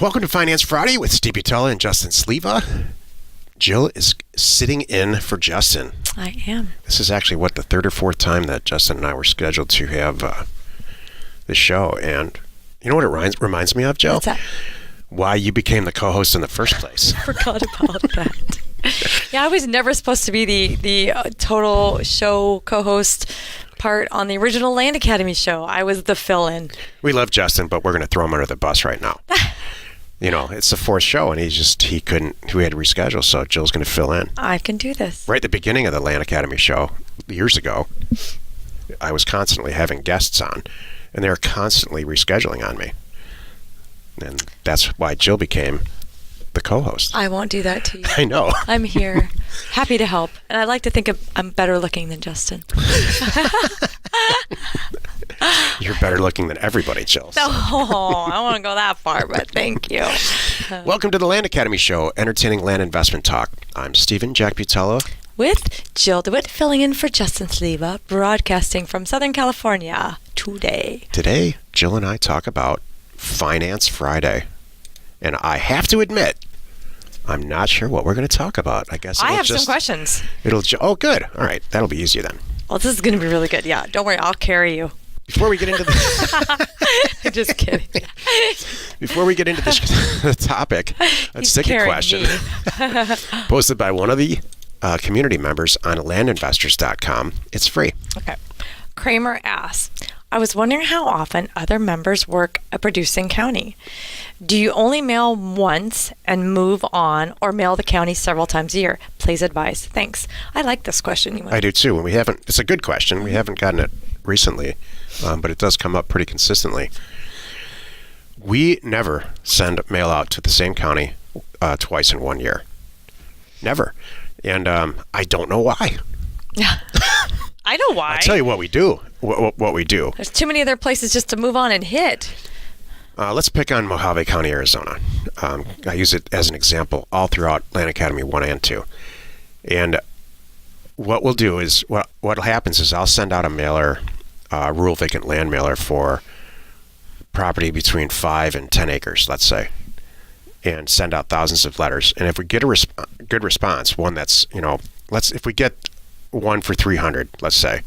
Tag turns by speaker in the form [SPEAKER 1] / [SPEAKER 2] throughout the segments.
[SPEAKER 1] Welcome to Finance Friday with Steve Butala and Justin Sliva. Jill is sitting in for Justin.
[SPEAKER 2] I am.
[SPEAKER 1] This is actually, the third or fourth time that Justin and I were scheduled to have the show. And you know what it reminds me of, Jill?
[SPEAKER 2] What's that?
[SPEAKER 1] Why you became the co-host in the first place.
[SPEAKER 2] I forgot about that. Yeah, I was never supposed to be the total show co-host part on the original Land Academy show. I was the fill-in.
[SPEAKER 1] We love Justin, but we're going to throw him under the bus right now. You know, it's the fourth show, and we had to reschedule, so Jill's going to fill in.
[SPEAKER 2] I can do this.
[SPEAKER 1] Right at the beginning of the Land Academy show, years ago, I was constantly having guests on, and they were constantly rescheduling on me. And that's why Jill became the co-host.
[SPEAKER 2] I won't do that to you.
[SPEAKER 1] I know.
[SPEAKER 2] I'm here, happy to help. And I like to think I'm better looking than Justin.
[SPEAKER 1] You're better looking than everybody, Jill.
[SPEAKER 2] No, I don't want to go that far, but thank you.
[SPEAKER 1] Welcome to the Land Academy show, entertaining land investment talk. I'm Stephen Jack Butala.
[SPEAKER 2] With Jill DeWit filling in for Justin Sliva, broadcasting from Southern California today.
[SPEAKER 1] Today, Jill and I talk about Finance Friday. And I have to admit, I'm not sure what we're going to talk about. I guess
[SPEAKER 2] I have some questions.
[SPEAKER 1] Oh, good. All right. That'll be easier then.
[SPEAKER 2] Well, this is going to be really good. Yeah, don't worry. I'll carry you.
[SPEAKER 1] Before we get into
[SPEAKER 2] Just kidding.
[SPEAKER 1] Before we get into the topic, a sticky question posted by one of the community members on landinvestors.com. It's free.
[SPEAKER 2] Okay. Kramer.asked, I was wondering how often other members work a producing county. Do you only mail once and move on, or mail the county several times a year? Please advise. Thanks. I like this question.
[SPEAKER 1] I do too. And it's a good question. We haven't gotten it recently, but it does come up pretty consistently. We never send mail out to the same county twice in 1 year. Never. And I don't know why.
[SPEAKER 2] Yeah. I know why.
[SPEAKER 1] I'll tell you what we do. What we do.
[SPEAKER 2] There's too many other places just to move on and hit.
[SPEAKER 1] Let's pick on Mojave County, Arizona. I use it as an example all throughout Land Academy 1 and 2. And what we'll do is, what happens is I'll send out a mailer, rural vacant land mailer for property between 5 and 10 acres, let's say, and send out thousands of letters. And if we get a good response, one that's, if we get one for 300, let's say,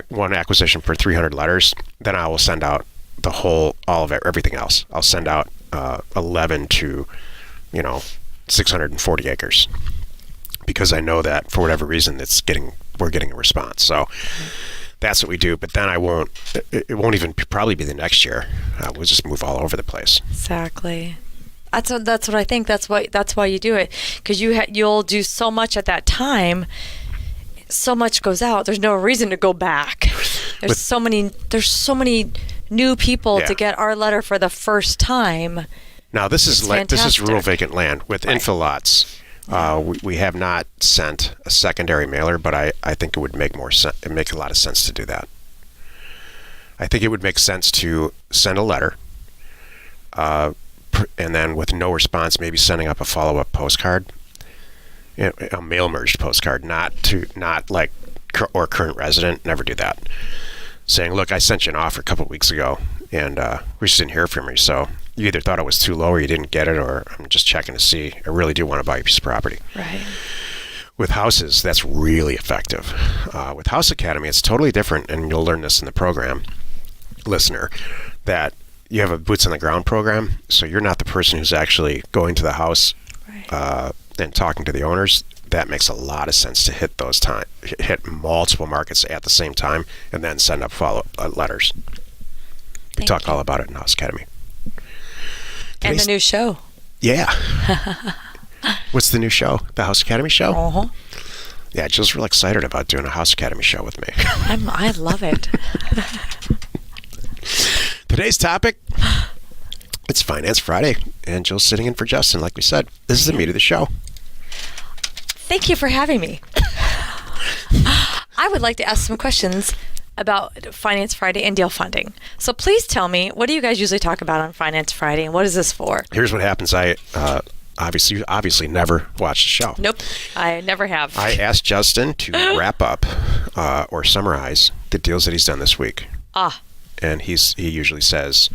[SPEAKER 1] one acquisition for 300 letters, then I will send out all of it, everything else. I'll send out 11 to, 640 acres, because I know that for whatever reason we're getting a response. So that's what we do. But then it won't even probably be the next year. We'll just move all over the place.
[SPEAKER 2] Exactly. That's what I think. That's why you do it, because you'll do so much at that time. So much goes out. There's no reason to go back. There's so many new people to get our letter for the first time.
[SPEAKER 1] Now this is rural vacant land with infill lots. We have not sent a secondary mailer, but I think it would make more sense. It make a lot of sense to do that. I think it would make sense to send a letter, and then with no response, maybe sending up a follow-up postcard. A mail merged postcard, not like or current resident. Never do that. Saying, look, I sent you an offer a couple of weeks ago, and we just didn't hear from you. So you either thought it was too low, or you didn't get it, or I'm just checking to see. I really do want to buy a piece of property.
[SPEAKER 2] Right.
[SPEAKER 1] With houses, that's really effective. With House Academy, it's totally different, and you'll learn this in the program, listener, that you have a boots on the ground program. So you're not the person who's actually going to the house. Right. And talking to the owners. That makes a lot of sense to hit multiple markets at the same time, and then send up follow letters. We talk all about it in House Academy.
[SPEAKER 2] And the new show.
[SPEAKER 1] Yeah. What's the new show? The House Academy show?
[SPEAKER 2] Uh-huh.
[SPEAKER 1] Yeah, Jill's real excited about doing a House Academy show with me.
[SPEAKER 2] I love it.
[SPEAKER 1] Today's topic, it's Finance Friday, and Jill's sitting in for Justin, like we said. This is the meat of the show.
[SPEAKER 2] Thank you for having me. I would like to ask some questions about Finance Friday and deal funding. So please tell me, what do you guys usually talk about on Finance Friday, and what is this for?
[SPEAKER 1] Here's what happens. I obviously never watched the show.
[SPEAKER 2] Nope, I never have.
[SPEAKER 1] I asked Justin to wrap up or summarize the deals that he's done this week.
[SPEAKER 2] Ah.
[SPEAKER 1] And he usually says,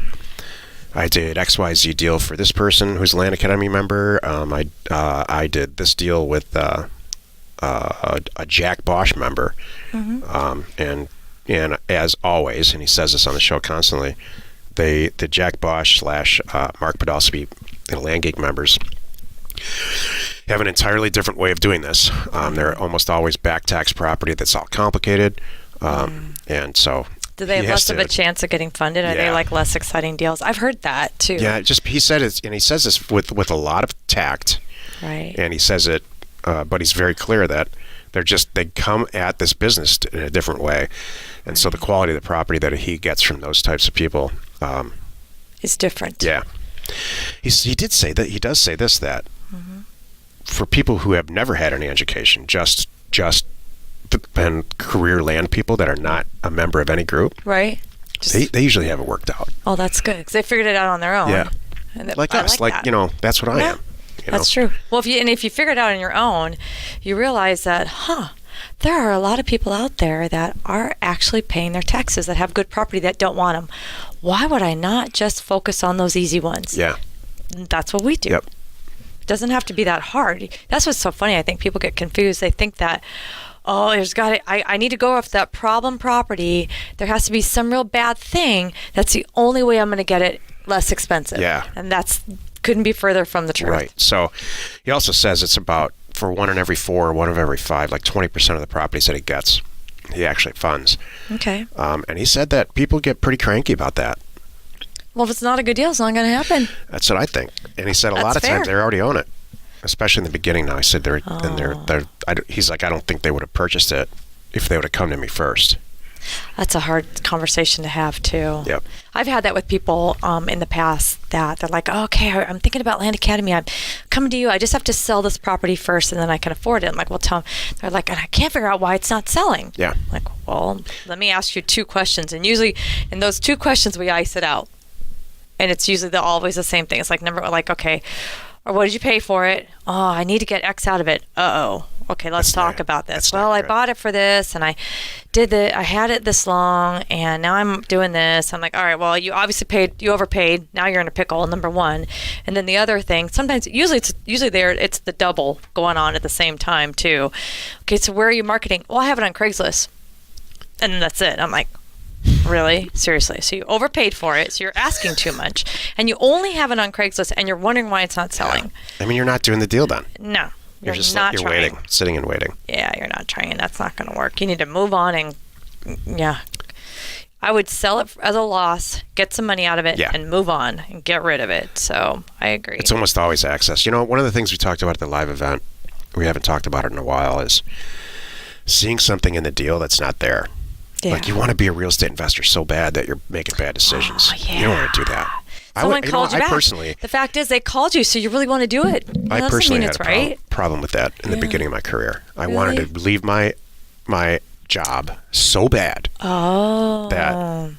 [SPEAKER 1] I did XYZ deal for this person who's a Land Academy member. I did this deal with a Jack Bosch member. And as always, and he says this on the show constantly, the Jack Bosch / Mark Podolsky Land Geek members have an entirely different way of doing this. They're almost always back tax property that's all complicated. And so...
[SPEAKER 2] Do they have less of a chance of getting funded? Are they like less exciting deals? I've heard that too.
[SPEAKER 1] Yeah, he said it, and he says this with a lot of tact.
[SPEAKER 2] Right.
[SPEAKER 1] And he says it, but he's very clear that they come at this business in a different way, and so the quality of the property that he gets from those types of people
[SPEAKER 2] is different.
[SPEAKER 1] Yeah. He does say this, that for people who have never had any education, just and career land people that are not a member of any group,
[SPEAKER 2] right?
[SPEAKER 1] They usually have it worked out.
[SPEAKER 2] Oh, that's good, because they figured it out on their own.
[SPEAKER 1] Yeah, like us, that's what I am.
[SPEAKER 2] That's true. Well, if you figure it out on your own, you realize that, there are a lot of people out there that are actually paying their taxes, that have good property, that don't want them. Why would I not just focus on those easy ones?
[SPEAKER 1] Yeah,
[SPEAKER 2] that's what we do.
[SPEAKER 1] Yep.
[SPEAKER 2] It doesn't have to be that hard. That's what's so funny. I think people get confused. They think that, I need to go off that problem property. There has to be some real bad thing. That's the only way I'm going to get it less expensive.
[SPEAKER 1] Yeah.
[SPEAKER 2] And couldn't be further from the truth.
[SPEAKER 1] Right. So he also says it's about, for 1 in every 4, 1 of every 5, like 20% of the properties that he gets, he actually funds.
[SPEAKER 2] Okay.
[SPEAKER 1] And he said that people get pretty cranky about that.
[SPEAKER 2] Well, if it's not a good deal, it's not going to happen.
[SPEAKER 1] That's what I think. And he said a lot of times they already own it. Especially in the beginning now. He said he's like, I don't think they would have purchased it if they would have come to me first.
[SPEAKER 2] That's a hard conversation to have too.
[SPEAKER 1] Yep.
[SPEAKER 2] I've had that with people in the past that they're like, okay, I'm thinking about Land Academy. I'm coming to you. I just have to sell this property first and then I can afford it. I'm like, well, tell them. They're like, and I can't figure out why it's not selling.
[SPEAKER 1] Yeah.
[SPEAKER 2] I'm like, well, let me ask you 2 questions. And usually in those 2 questions, we ice it out. And it's usually always the same thing. It's like, okay, or what did you pay for it? Oh, I need to get X out of it. Okay, let's talk about this. Well, I bought it for this, and I had it this long, and now I'm doing this. I'm like, all right, well, you obviously you overpaid. Now you're in a pickle, number one. And then the other thing, usually it's the double going on at the same time too. Okay, so where are you marketing? Well, I have it on Craigslist. And then that's it. I'm like, really? Seriously? So you overpaid for it, so you're asking too much, and you only have it on Craigslist, and you're wondering why it's not selling.
[SPEAKER 1] I mean, you're not doing the deal then.
[SPEAKER 2] No.
[SPEAKER 1] You're just
[SPEAKER 2] not
[SPEAKER 1] you're
[SPEAKER 2] trying.
[SPEAKER 1] waiting, sitting and waiting.
[SPEAKER 2] Yeah, you're not trying. That's not going to work. You need to move on and, I would sell it as a loss, get some money out of it, and move on and get rid of it. So I agree.
[SPEAKER 1] It's almost always access. One of the things we talked about at the live event, we haven't talked about it in a while, is seeing something in the deal that's not there. Yeah. Like, you want to be a real estate investor so bad that you're making bad decisions. You don't want to do that.
[SPEAKER 2] Someone called you back.
[SPEAKER 1] Personally,
[SPEAKER 2] the fact is, they called you, so you really want to do it.
[SPEAKER 1] I personally had a problem with that in the beginning of my career. I wanted to leave my job so bad that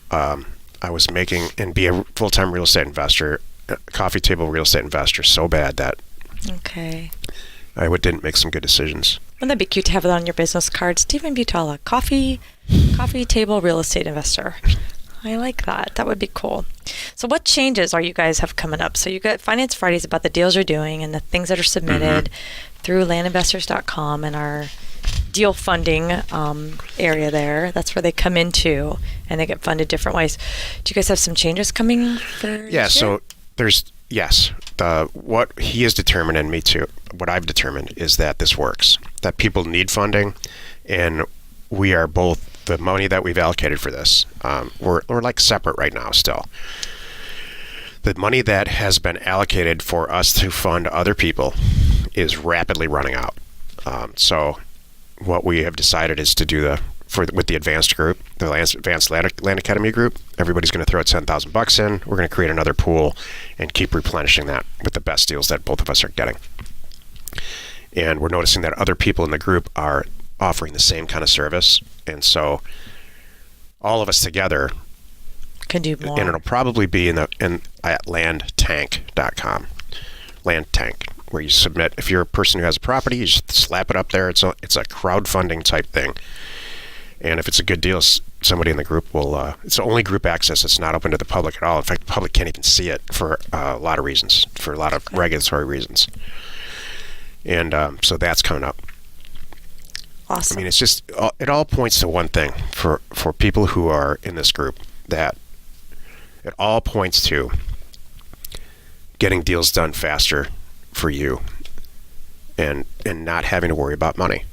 [SPEAKER 1] I was making and be a full-time real estate investor, coffee table real estate investor so bad that I didn't make some good decisions.
[SPEAKER 2] Wouldn't that be cute to have it on your business card? Stephen Butala, coffee table real estate investor. I like that. That would be cool. So what changes are you guys have coming up? So you got Finance Fridays about the deals you're doing and the things that are submitted through landinvestors.com and our deal funding area there. That's where they come into and they get funded different ways. Do you guys have some changes coming for
[SPEAKER 1] so there's what he has determined, and me too, what I've determined is that this works, that people need funding, and we are both, the money that we've allocated for this, we're like separate right now still. The money that has been allocated for us to fund other people is rapidly running out. So what we have decided is to do with the advanced group, the advanced Land Academy group, everybody's going to throw $10,000 in. We're going to create another pool and keep replenishing that with the best deals that both of us are getting. And we're noticing that other people in the group are offering the same kind of service, and all of us together
[SPEAKER 2] can do more.
[SPEAKER 1] And it'll probably be at landtank.com. Land Tank, where you submit, if you're a person who has a property, you just slap it up there. It's a crowdfunding type thing, And if it's a good deal, somebody in the group will, it's only group access. It's not open to the public at all. In fact, the public can't even see it for a lot of reasons, for a lot of regulatory reasons. And so that's coming up.
[SPEAKER 2] Awesome.
[SPEAKER 1] I mean, it's just, it all points to one thing for people who are in this group, that it all points to getting deals done faster for you and not having to worry about money.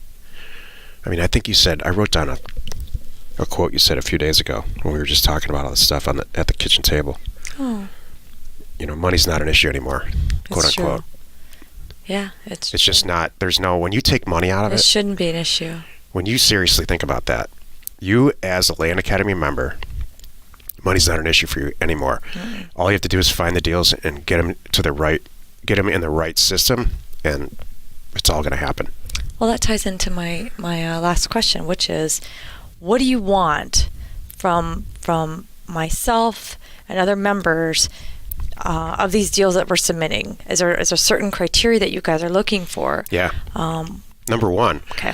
[SPEAKER 1] I mean, I think you said, I wrote down a quote you said a few days ago when we were just talking about all this stuff at the kitchen table.
[SPEAKER 2] Oh.
[SPEAKER 1] You know, money's not an issue anymore, quote unquote.
[SPEAKER 2] True. Yeah, it's true.
[SPEAKER 1] Just not, when you take money out of it.
[SPEAKER 2] It shouldn't be an issue.
[SPEAKER 1] When you seriously think about that, you as a Land Academy member, money's not an issue for you anymore. Mm. All you have to do is find the deals and get them in the right system, and it's all going to happen.
[SPEAKER 2] Well, that ties into my last question, which is, what do you want from myself and other members of these deals that we're submitting? Is there certain criteria that you guys are looking for?
[SPEAKER 1] Yeah. Number one,
[SPEAKER 2] okay,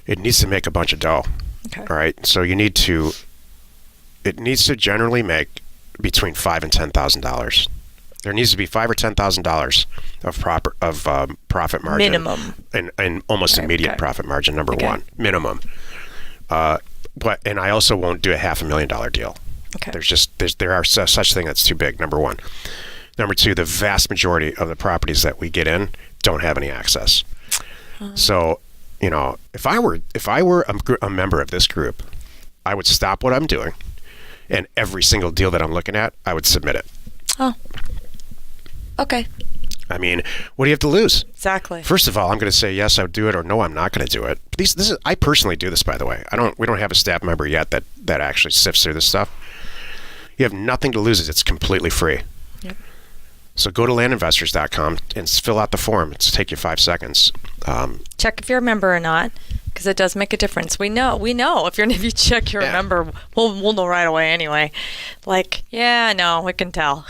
[SPEAKER 1] it needs to make a bunch of dough.
[SPEAKER 2] Okay.
[SPEAKER 1] All right. So it needs to generally make between $5,000 and $10,000. There needs to be $5,000 or $10,000 of profit margin,
[SPEAKER 2] minimum,
[SPEAKER 1] and almost immediate profit margin. Number one, minimum. And I also won't do a $500,000 deal.
[SPEAKER 2] Okay.
[SPEAKER 1] There are such thing that's too big. Number one. Number two, the vast majority of the properties that we get in don't have any access. So, you know, if I were a member of this group, I would stop what I'm doing, and every single deal that I'm looking at, I would submit it.
[SPEAKER 2] Oh. Okay.
[SPEAKER 1] I mean, what do you have to lose?
[SPEAKER 2] Exactly.
[SPEAKER 1] First of all, I'm going to say yes, I would do it, or no, I'm not going to do it. I personally do this, by the way. We don't have a staff member yet that actually sifts through this stuff. You have nothing to lose. It's completely free.
[SPEAKER 2] Yep.
[SPEAKER 1] So go to landinvestors.com and fill out the form. It'll take you 5 seconds.
[SPEAKER 2] Check if you're a member or not, because it does make a difference. We know if you check you're a member, we'll know right away anyway. Like, yeah, no, we can tell.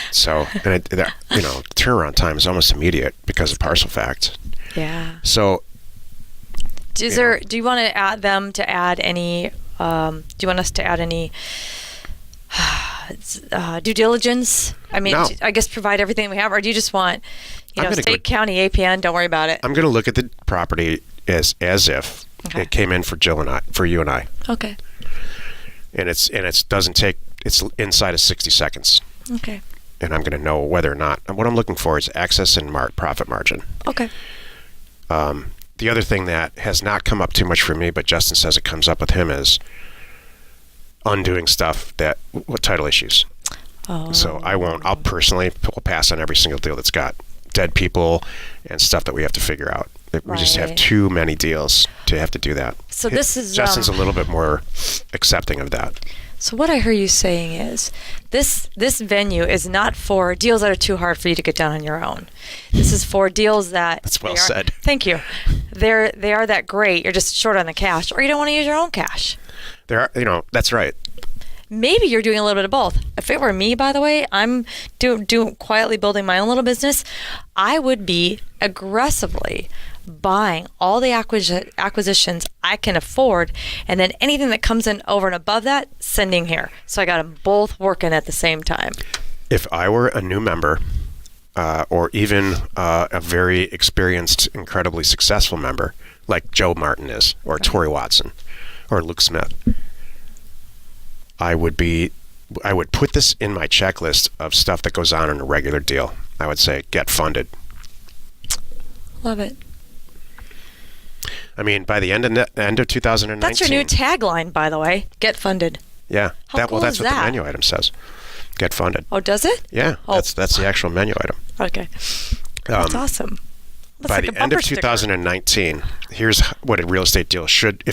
[SPEAKER 1] So, and turnaround time is almost immediate because of parcel fact.
[SPEAKER 2] Yeah.
[SPEAKER 1] So,
[SPEAKER 2] do you want to add any? Do you want us to add any due diligence? I mean,
[SPEAKER 1] no.
[SPEAKER 2] I guess provide everything we have, or do you just want, state, county, APN? Don't worry about it.
[SPEAKER 1] I'm going to look at the property as if it came in for you and I.
[SPEAKER 2] Okay.
[SPEAKER 1] And it's inside of 60 seconds.
[SPEAKER 2] Okay.
[SPEAKER 1] And I'm going to know whether or not. And what I'm looking for is access and profit margin.
[SPEAKER 2] Okay.
[SPEAKER 1] The other thing that has not come up too much for me, but Justin says it comes up with him, is undoing stuff with title issues.
[SPEAKER 2] Oh.
[SPEAKER 1] So I'll personally pass on every single deal that's got dead people and stuff that we have to figure out. We just have too many deals to have to do that.
[SPEAKER 2] So this is
[SPEAKER 1] Justin's a little bit more accepting of that.
[SPEAKER 2] So what I hear you saying is this venue is not for deals that are too hard for you to get done on your own. This is for deals that
[SPEAKER 1] That's well said.
[SPEAKER 2] Thank you. They are that great. You're just short on the cash, or you don't want to use your own cash.
[SPEAKER 1] That's right.
[SPEAKER 2] Maybe you're doing a little bit of both. If it were me, by the way, I'm doing quietly building my own little business. I would be aggressively buying all the acquisitions I can afford, and then anything that comes in over and above that, sending here. So I got them both working at the same time.
[SPEAKER 1] If I were a new member, or even a very experienced, incredibly successful member, like Joe Martin is, or Tori Watson, or Luke Smith, I would put this in my checklist of stuff that goes on in a regular deal. I would say, get funded.
[SPEAKER 2] Love it.
[SPEAKER 1] I mean, by the end of 2019.
[SPEAKER 2] That's your new tagline, by the way. Get funded.
[SPEAKER 1] Yeah.
[SPEAKER 2] How cool
[SPEAKER 1] that's
[SPEAKER 2] is
[SPEAKER 1] what
[SPEAKER 2] that?
[SPEAKER 1] the menu item says. Get funded.
[SPEAKER 2] Oh, does it?
[SPEAKER 1] Yeah.
[SPEAKER 2] Oh.
[SPEAKER 1] That's the actual menu item.
[SPEAKER 2] Okay. That's awesome. That's
[SPEAKER 1] by
[SPEAKER 2] like
[SPEAKER 1] the end of 2019, here's what a real estate deal should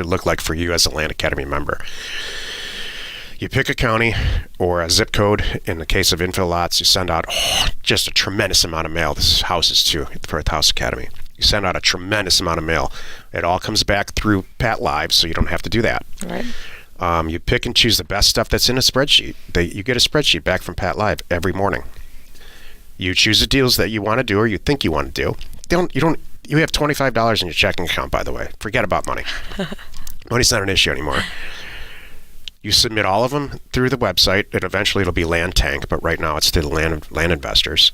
[SPEAKER 1] look like for you as a Land Academy member. You pick a county or a zip code. In the case of infill lots, you send out just a tremendous amount of mail. This is houses too for the House Academy. You send out a tremendous amount of mail. It all comes back through Pat Live, so you don't have to do that.
[SPEAKER 2] Right.
[SPEAKER 1] You pick and choose the best stuff that's in a spreadsheet. You get a spreadsheet back from Pat Live every morning. You choose the deals that you want to do or you think you want to do. You You have $25 in your checking account, by the way. Forget about money. Money's not an issue anymore. You submit all of them through the website, and eventually it'll be Land Tank, but right now it's to the land investors.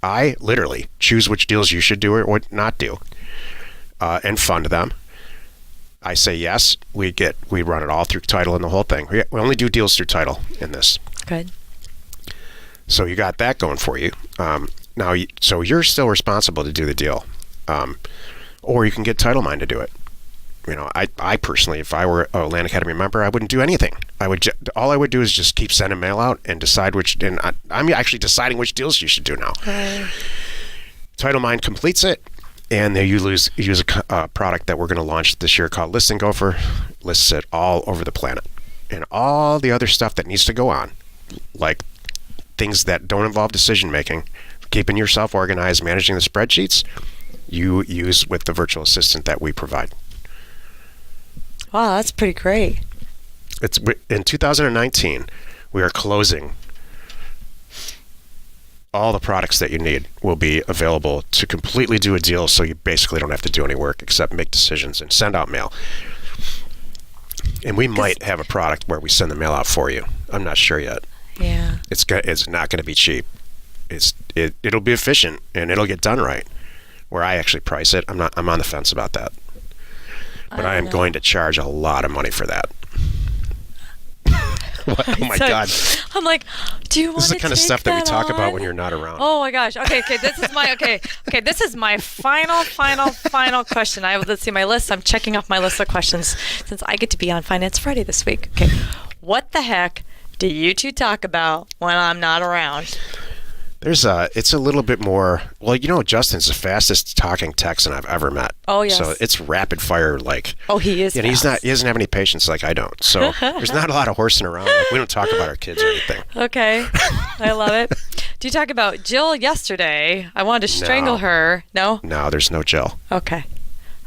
[SPEAKER 1] I literally choose which deals you should do or not do, and fund them. I say yes. We run it all through title and the whole thing. We only do deals through title in this.
[SPEAKER 2] Good.
[SPEAKER 1] So you got that going for you. So you're still responsible to do the deal, or you can get Title Mine to do it. I personally, if I were a Land Academy member, I wouldn't do anything. All I would do is just keep sending mail out and decide which. And I'm actually deciding which deals you should do now. Title Mine completes it, and they use a product that we're going to launch this year called Listing Gopher. Lists it all over the planet, and all the other stuff that needs to go on, like things that don't involve decision making, keeping yourself organized, managing the spreadsheets, you use with the virtual assistant that we provide.
[SPEAKER 2] Wow, that's pretty great.
[SPEAKER 1] It's in 2019, we are closing. All the products that you need will be available to completely do a deal, so you basically don't have to do any work except make decisions and send out mail. And we might have a product where we send the mail out for you. I'm not sure yet.
[SPEAKER 2] Yeah.
[SPEAKER 1] It's not going to be cheap. It'll be efficient and it'll get done right. Where I actually price it, I'm on the fence about that. But I am going to charge a lot of money for that. Oh my God!
[SPEAKER 2] I'm like, do you want to?
[SPEAKER 1] This is the kind of stuff that we talk about when you're not around.
[SPEAKER 2] Oh my gosh! Okay. This is my final question. Let's see my list. I'm checking off my list of questions since I get to be on Finance Friday this week. Okay, what the heck do you two talk about when I'm not around?
[SPEAKER 1] It's a little bit more. Well, Justin's the fastest talking Texan I've ever met.
[SPEAKER 2] Oh yes.
[SPEAKER 1] So it's rapid fire, like.
[SPEAKER 2] Oh, he is.
[SPEAKER 1] And he doesn't have any patience like I don't. So there's not a lot of horsing around. Like, we don't talk about our kids or anything.
[SPEAKER 2] Okay, I love it. Do you talk about Jill yesterday? I wanted to strangle her. No.
[SPEAKER 1] No, there's no Jill.
[SPEAKER 2] Okay.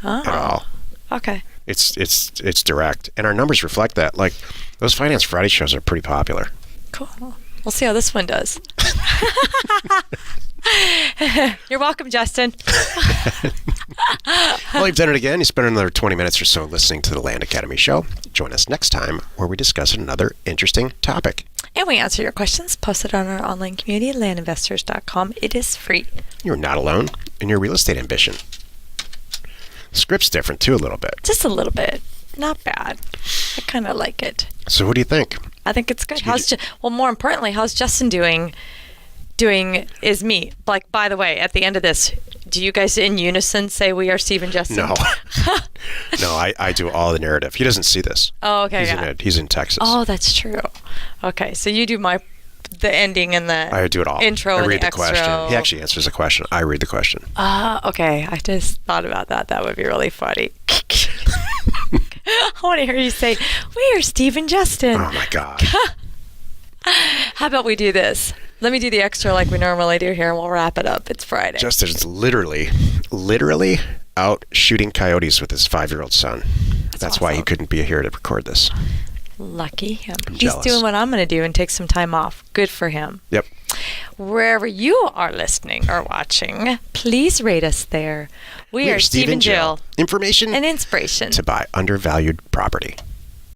[SPEAKER 1] At all.
[SPEAKER 2] Okay.
[SPEAKER 1] It's direct, and our numbers reflect that. Like, those Finance Friday shows are pretty popular.
[SPEAKER 2] Cool. We'll see how this one does. You're welcome, Justin.
[SPEAKER 1] Well, you've done it again. You spent another 20 minutes or so listening to the Land Academy show. Join us next time where we discuss another interesting topic.
[SPEAKER 2] And we answer your questions posted on our online community at landinvestors.com. It is free.
[SPEAKER 1] You're not alone in your real estate ambition. The script's different, too, a little bit.
[SPEAKER 2] Just a little bit. Not bad. I kind of like it.
[SPEAKER 1] So what do you think?
[SPEAKER 2] I think it's good. More importantly, how's Justin doing is me. Like, by the way, at the end of this, do you guys in unison say we are Steve and Justin?
[SPEAKER 1] No. No, I do all the narrative. He doesn't see this.
[SPEAKER 2] Oh, okay.
[SPEAKER 1] He's in Texas.
[SPEAKER 2] Oh, that's true. Okay, so you do the ending and the
[SPEAKER 1] I do it all.
[SPEAKER 2] Intro
[SPEAKER 1] I
[SPEAKER 2] and
[SPEAKER 1] read
[SPEAKER 2] the
[SPEAKER 1] question.
[SPEAKER 2] extra.
[SPEAKER 1] He actually answers the question. I read the question.
[SPEAKER 2] Okay. I just thought about that. That would be really funny. I want to hear you say, we are Steve and Justin.
[SPEAKER 1] Oh, my God.
[SPEAKER 2] How about we do this? Let me do the extra like we normally do here, and we'll wrap it up. It's Friday.
[SPEAKER 1] Justin's literally out shooting coyotes with his 5-year-old son. That's
[SPEAKER 2] awesome.
[SPEAKER 1] why he couldn't be here to record this.
[SPEAKER 2] Lucky him.
[SPEAKER 1] I'm
[SPEAKER 2] He's
[SPEAKER 1] jealous.
[SPEAKER 2] doing what I'm going to do and take some time off. Good for him.
[SPEAKER 1] Yep.
[SPEAKER 2] Wherever you are listening or watching, please rate us there. We are Steve and Jill.
[SPEAKER 1] Information
[SPEAKER 2] and inspiration
[SPEAKER 1] to buy undervalued property.